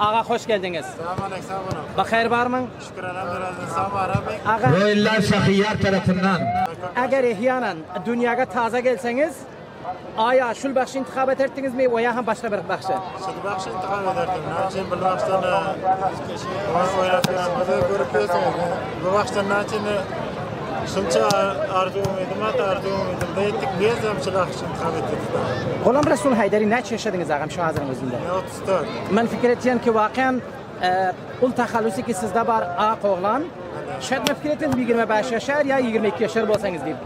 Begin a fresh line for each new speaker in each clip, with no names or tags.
Ağa hoş geldiniz.
Selamünaleyküm, sağ olun.
Bakayır var mı?
Şükür elhamdülillah, sağ olun.
Ağa,
Royallar Şahiyar tarafından.
eğer ihyanen dünyaya taze gelseniz, aya şul bakşı intikab ettiniz mi veya hem başka bir bakşı?
Şimdi bakış intikam ederdim. Ne için bu bakıştan oynatıyorsun, bu da görüp yiyorsunuz. Bu bakıştan ne için şunca arzu umuyordum, hatta arzu umuyordum. Deyittik, bir yazım şu bakış intikam ettik.
Olam Resul Haydari ne yaşadınız ağam şu hazırın özünde?
Ne 34.
Ben fikir ettiğim ki vakiyen ul takhallusi ki sizde var ağa oğlan, şayet ben fikir ettim 25 yaşar ya 22 yaşar olsanız diyeyim.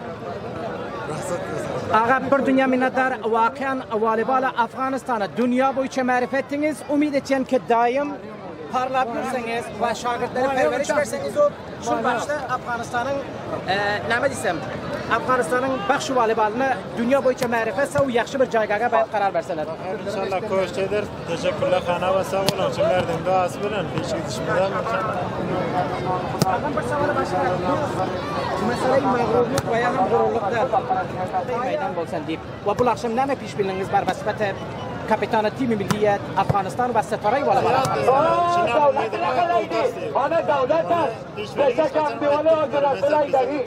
Ağa bir dünya minnettar vakiyen valibala Afganistan'a dünya boyunca marif ettiniz. Umid edeceğim ki daim parlayabilirseniz ve şagirdlere perveriş verseniz o şu başta Afganistan'ın ne desem Afganistan'ın bakşı valibalını dünya boyunca marif etse o yaxşı bir caygaga bayat karar verseler.
İnşallah koğuş eder. Teşekkürler Xana ve sağ olun. Şimdi verdim duası bilen. Peşik düşmeden inşallah.
Ağam bir savalı başka meseleyi mağrurluk veya hem gururlukta meydan bolsan deyip ve bu akşam ne piş biliniz var vasfete kapitanı timi milliyet Afganistan ve setarayı valla var.
Ana devlet teşekkür diyorlar Hazretleri Deri.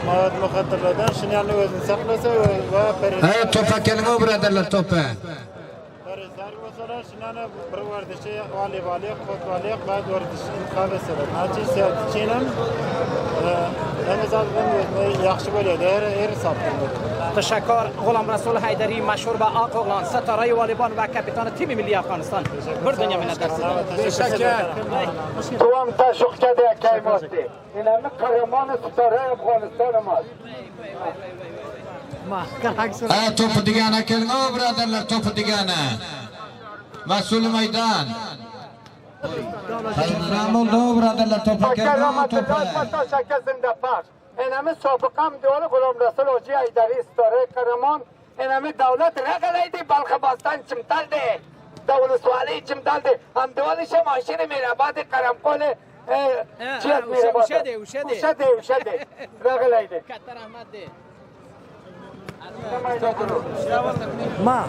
Mağad muhatırlardan şunu yanı özünü saklasa ve perişan.
Evet topa kelime braderler topa.
Perişan olsalar şunu yanı bir vardişi vali kod vali بعد vardişi intikab etseler. Naçi siyasi çiğnem en azından yaxşı böyle der saptırdı.
Teşekkür Ghulam Resul Haydari meşhur ve Ağoğlan setarayı valiban ve kapitanı timi milli Afganistan. Bir dünya minnettarız.
Teşekkür.
Tuam taşıkça de kaymosti. İnanın kahramanı tutarı Afganistan'ımız.
Evet topu digana kelime braderler topu digana. Mesul meydan. Namul do braderler topa kelime topa.
Teşekkür zindafar. İnanın sabıkam diyorlar Ghulam Resul Hoca Haydari tutarı kahraman. İnanın devlet regalaydı Balkabastan çimtaldı. Davul suali çimtaldı. Ham diyorlar şemaşiri mirabadı karamkole. Uşadı. Regalaydı.
Katta rahmet de.
Ma.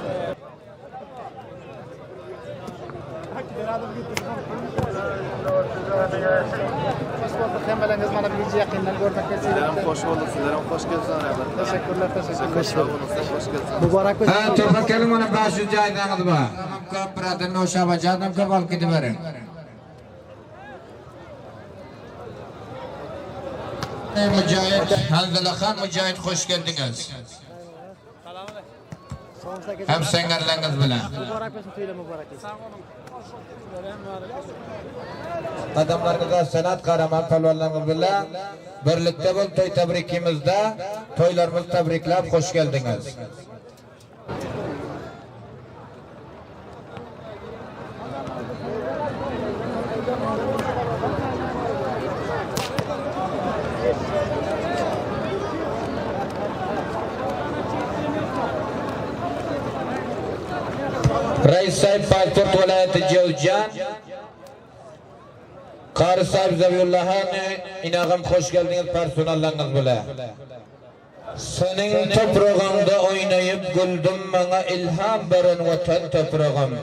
Hoş bulduk. Sizlerim hoş geldiniz. Teşekkürler.
Mübarek olsun.
Evet topa kelime başı caydağız ba. Kap brader noşa bacadım kabal gidiverin. Mücahit, Hanzala Khan Mücahit hoş geldiniz. Hem sengerleriniz bilen.
Mübarek olsun tüyle mübarek olsun.
Adamlarınıza sanat kahraman palvanlarınız bilen birlikte bu toy tebrikimizde toylarımız tebriklep hoş geldiniz. Reis Said Pasport Velayeti Cevcan Qari Saib Zaviullah'ın inağım hoş geldiniz personelleriniz bile. Senin toprağında oynayıp güldüm bana ilham veren vatan toprağım.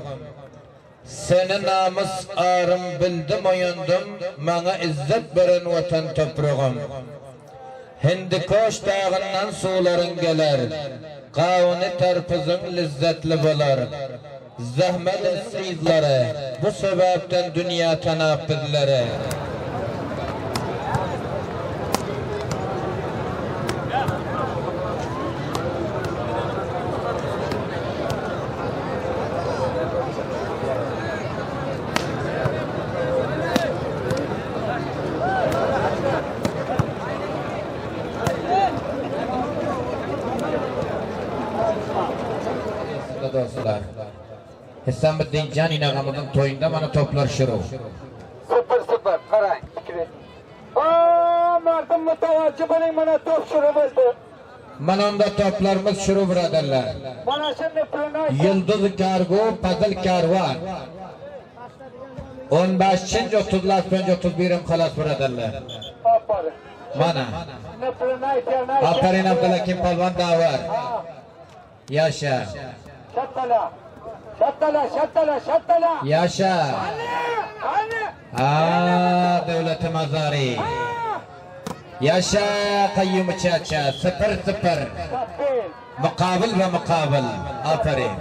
Seni namus arım bildim oyandım bana izzet veren vatan toprağım. Hindikoş dağından suların gelir. Qavuni tarpızın lezzetli bolar. Zahmet istizlari bu sebepten dünya tanaffüzleri. Dostlar. Hüsamettin Can inağımızın toyunda bana toplar şuru.
0-0 qarang. Merdim mutavacı benim bana top şuru verdi.
Mana onda toplarımız şuru braderler.
Bana şimdi fırına
Yıldız Kargo, Pazıl Karvan. 15. 30. 31. kalas braderler.
aferin.
Mana.
Ne fırına ihtiyarına
Aferin Abdülhakim Palvan da var. Yaşa.
Çatala. Şattala.
Yaşa.
Hani.
Devlet-i Mazari. Yaşa Kayyum Çaça. 0-0. Mukabil ve mukabil. Aferin.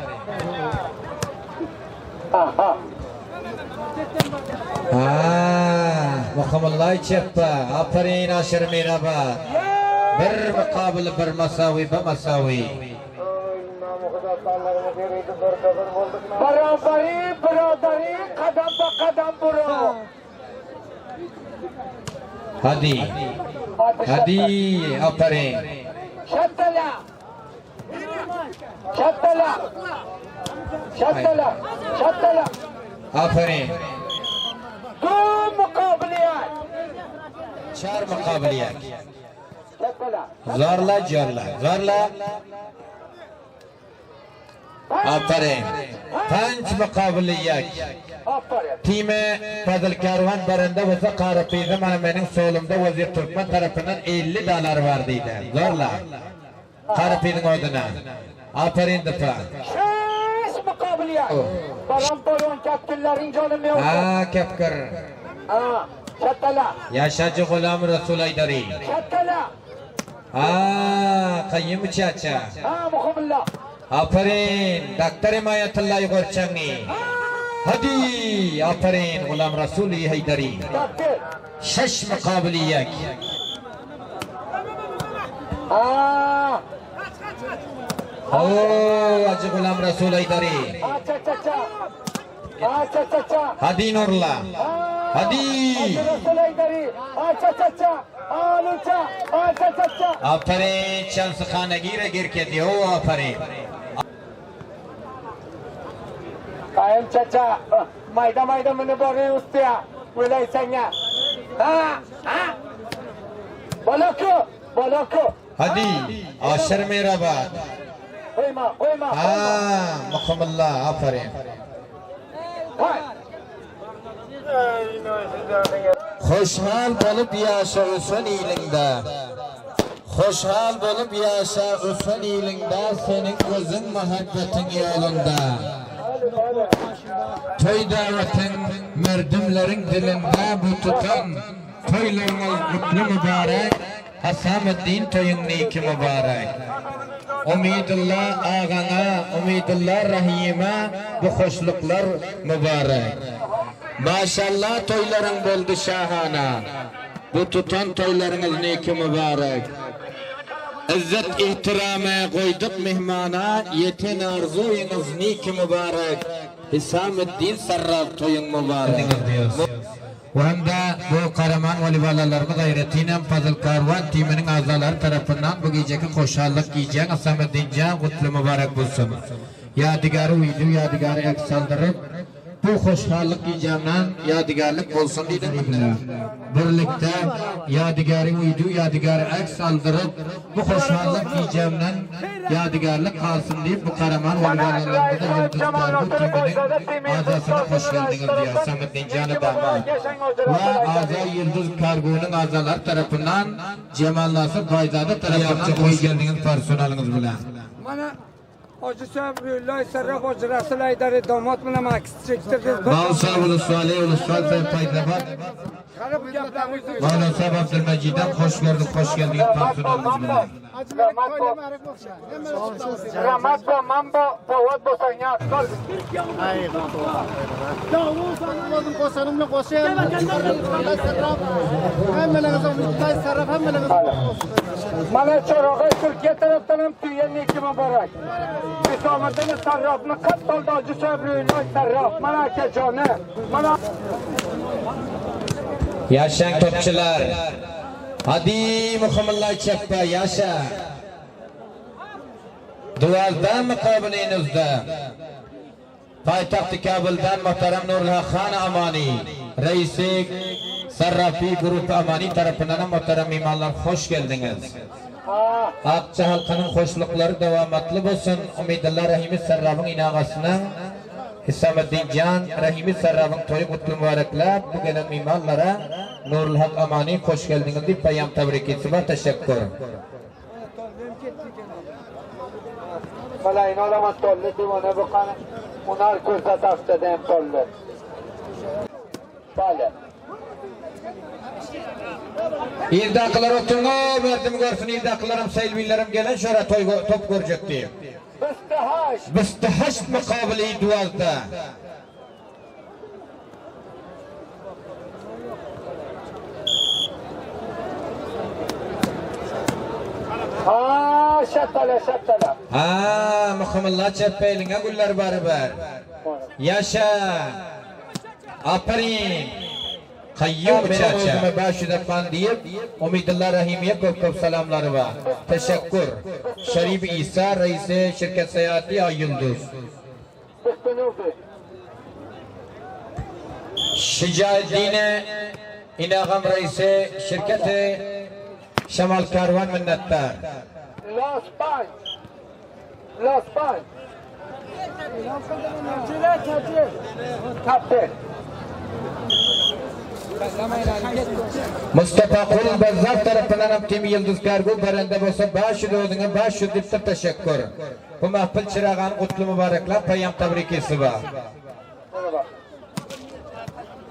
Muhammadullah Çeppa. Aferin Aşır Miraba. Bir mukabil bir masavi bir masavi.
Barabari, biradari, kadam ba kadam buro.
Hadi. Hadi. Aferin.
Şattala.
Aferin.
Du mukabiliyat.
Çar mukabiliyet.
Şattala.
Zorla zorla. Zorla. Aferin. Panç mukabiliyet.
Aferin.
Time Fazıl Kervan barında ve Karapî zamanının solumda Vazir Türkmen tarafından 50 dolar vardıydı. Zorla. Karapî'nin oduna. Aferin defa.
Şeş mukabiliyat. Baran balon kaptillerin canım yok.
Kepkir.
Şattala.
Yaşacı Gulam Resul Aydari.
Şattala.
Kayyum Çaça.
Muhammadullah.
Aferin. Doktor Himayatullah Gorçani. Hadi. Aferin Gulam Resul Haydari.
Takdir.
Şeş mukabiliyek. Acı Gulam Resul Haydari. Hadi Nurla. Hadi. Aferin şansı khane gire girke diyor. Aferin.
Kayım çaça. Mayda mını boruyu ustaya. Öyleysen ya. Baloku.
Hadi. Aşır merhaba.
Koyma.
Muhammadullah. Aferin. Xoşhal bolup yaşa ösün ilinde. Xoşhal bolup yaşa ösün ilinde. Senin gözün muhabbetin yolunda. Toy davetin merdimlerin dilinde bu tutan. Toylarınız mutlu mübarek. Hasamuddin toyun niki mübarek. Umidullah ağana, umidullah rahime, bu hoşluklar mübarek. Maşallah toyların buldu şahana. Bu tutan toylarınız niki mübarek. İzzet ihtirame koyduk mihmana. Yeten arzuyunuz niki mübarek. Hisamuddin Sarraf toyun mübarek. Ve hem de bu Karaman valibalarımız gayretiyle Fazıl Karvan timinin azaları tarafından bu geceki hoşallık giyeceğin Hasamuddin Can kutlu mübarek bulsun. Yadigarı uydu, yadigarı ek saldırıp bu hoşallık giyeceğimden yadigarlık olsun dedim. Birlikte yadigarı uydu, yadigarı ek saldırıp bu hoşallık giyeceğimden yadigarlık kalsın deyip bu Karaman valibalarımızda yıldızlar bu timinin azasına hoş geldiniz diyor Hasamuddin Can'ı damat. Ve Aza Yıldız Kargo'nun azalar tarafından Cemal Nasır Bayzade tarafından hoş geldiniz personeliniz bile.
Bana Hacı Sabrullah Sarraf Hacı Resul Aydari damat bana makis çektirdi.
Bağısa Ulusvali Ulusval Faydabat Bağısa Abdülmecid'den hoş gördük, hoş geldiniz personeliniz bile.
Ramat ve Mambo Polat Bosanya. Bana çorağı Türkiye taraftan tüyen iki mübarek. İslam'ın sarrafını kat oldu Hacı Sabrullah Sarraf. Bana kecanı. Bana...
Yaşan topçular. Hadi Muhammadullah Çeppa yaşa. Duazda mukabilinizde Paytaxt-ı Kabil'den muhterem Nurullah Khan Amani Reisi Sarrafi Grup Amani tarafından muhterem imanlar hoş geldiniz. Akça halkının hoşlukları devamatlı olsun. Umidullah Rahimi Sarraf'ın inağasına Hisamuddin Can Rahimi Sarraf'ın toyu kutlu mübarekler. Bu gelen imanlara Nurullah Amani hoş geldiniz deyip payam tebrik etsin. Teşekkür.
Valla in olaman tollu divane bakan. Unar kursa taftada hem tollu. Bale.
İrdaklar oturma, verdim görsün irdaklarım, selvilerim gelen şöyle top görecek diye.
Bistihaş.
Bistihaş mukabili duazda.
Haa şattala şattala.
Ha, muhammallah çepeylinge güller bari. Yaşa. Aferin. Kayyum çaça. Başı depan deyip Umidullah Rahimiye çok selamları var. Teşekkür. Şerif İsa Reisi Şirket Seyahati Ay Yıldız. Şicaetdine İnagam Reisi Şirketi Şemal Karvan minnettar.
Los Panch. Los Panch. Kapten.
Mustafa Kul Bezzaf tarafından Tim Yıldız Kargo barende bolsa başı doğduğuna başı dipte teşekkür. Bu mahfil çırağın kutlu mübarekler payam tebrikisi var.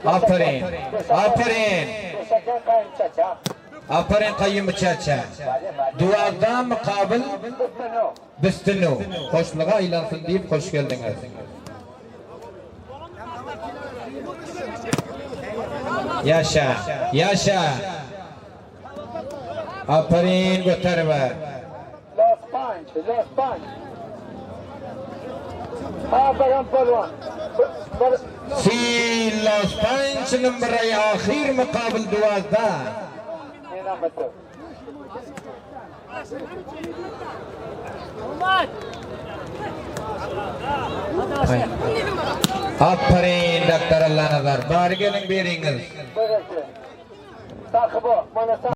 Aferin. Aferin.
Teşekkür kayın çaça.
Aferin kayyum çaça. Duada mukabil bistinu. Hoşluğa aylansın deyip hoş geldiniz. Yaşa, yaşa. Aferin götürme.
Los Panch, Los Panch. Aferin polvan.
في los Panch نمبر آخر مقابل 12.
İnamettir.
Aferin Doktor Allah nazar. Bari gelin biriniz.
Böylece. Takıbı. Bana